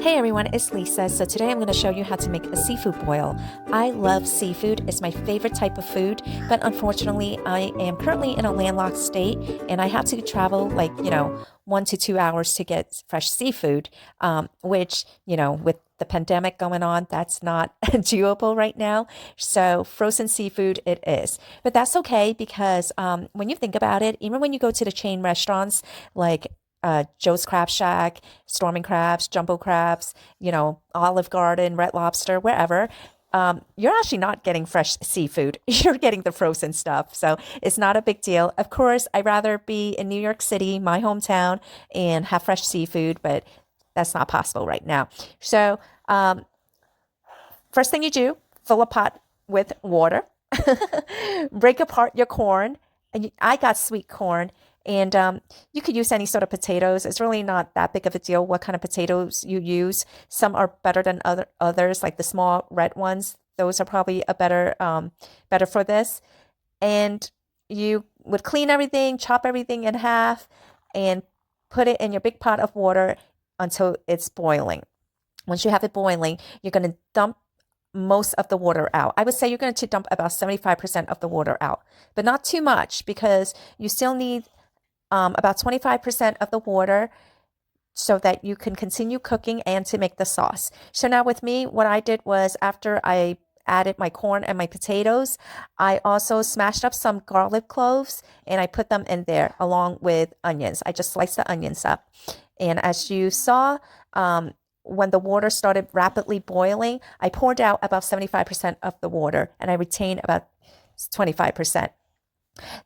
Hey everyone, it's Lisa. So today I'm going to show you how to make a seafood boil. I love seafood. It's my favorite type of food, but unfortunately I am currently in a landlocked state and I have to travel 1 to 2 hours to get fresh seafood, which, with the pandemic going on, that's not doable right now. So frozen seafood it is. But that's okay because when you think about it, even when you go to the chain restaurants like Joe's Crab Shack, Storming Crabs, Jumbo Crabs, Olive Garden, Red Lobster, wherever, you're actually not getting fresh seafood. You're getting the frozen stuff. So it's not a big deal. Of course, I'd rather be in New York City, my hometown, and have fresh seafood, but that's not possible right now. So first thing you do, fill a pot with water, break apart your corn. And I got sweet corn. And you could use any sort of potatoes. It's really not that big of a deal what kind of potatoes you use. Some are better than others, like the small red ones. Those are probably better for this. And you would clean everything, chop everything in half, and put it in your big pot of water until it's boiling. Once you have it boiling, you're going to dump most of the water out. I would say you're going to dump about 75% of the water out, but not too much because you still need about 25% of the water so that you can continue cooking and to make the sauce. So now with me, what I did was after I added my corn and my potatoes, I also smashed up some garlic cloves and I put them in there along with onions. I just sliced the onions up. And as you saw, when the water started rapidly boiling, I poured out about 75% of the water and I retained about 25%.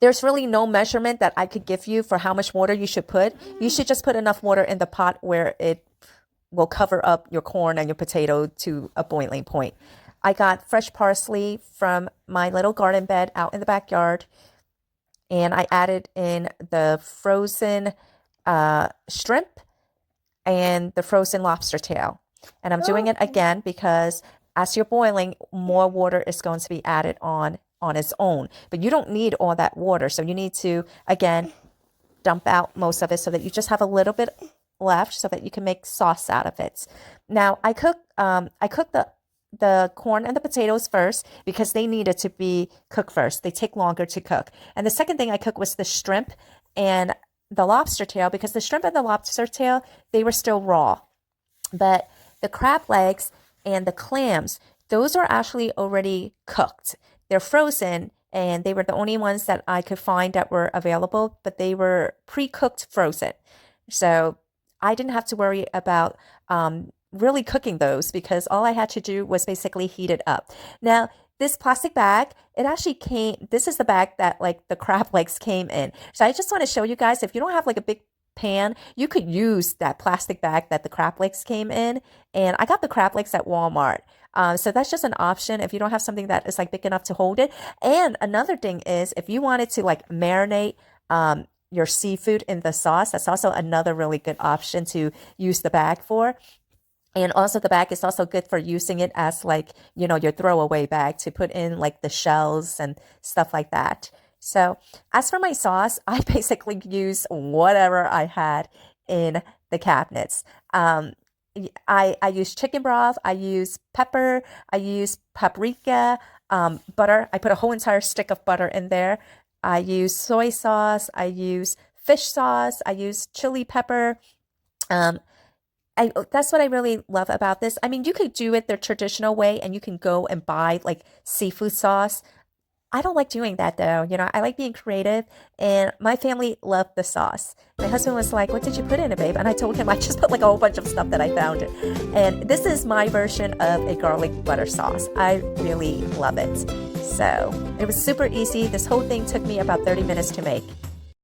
There's really no measurement that I could give you for how much water you should put. You should just put enough water in the pot where it will cover up your corn and your potato to a boiling point. I got fresh parsley from my little garden bed out in the backyard, and I added in the frozen shrimp and the frozen lobster tail. And I'm doing it again because as you're boiling, more water is going to be added on its own, but you don't need all that water. So you need to, again, dump out most of it so that you just have a little bit left so that you can make sauce out of it. Now I cook the corn and the potatoes first because they needed to be cooked first. They take longer to cook. And the second thing I cooked was the shrimp and the lobster tail because the shrimp and the lobster tail, they were still raw. But the crab legs and the clams, those are actually already cooked. They're frozen, and they were the only ones that I could find that were available, but they were pre-cooked frozen. So I didn't have to worry about really cooking those because all I had to do was basically heat it up. Now, this plastic bag, this is the bag that like the crab legs came in. So I just want to show you guys, if you don't have like a big pan, you could use that plastic bag that the crab legs came in. And I got the crab legs at Walmart. So that's just an option if you don't have something that is like big enough to hold it. And another thing is if you wanted to like marinate your seafood in the sauce, that's also another really good option to use the bag for. And also the bag is also good for using it as like, your throwaway bag to put in like the shells and stuff like that. So as for my sauce, I basically use whatever I had in the cabinets. I use chicken broth, I use pepper, I use paprika, butter. I put a whole entire stick of butter in there. I use soy sauce, I use fish sauce, I use chili pepper. That's what I really love about this. I mean, you could do it the traditional way and you can go and buy like seafood sauce. I don't like doing that though. I like being creative and my family loved the sauce. My husband was like, "What did you put in it, babe?" And I told him I just put like a whole bunch of stuff that I found. And this is my version of a garlic butter sauce. I really love it. So it was super easy. This whole thing took me about 30 minutes to make.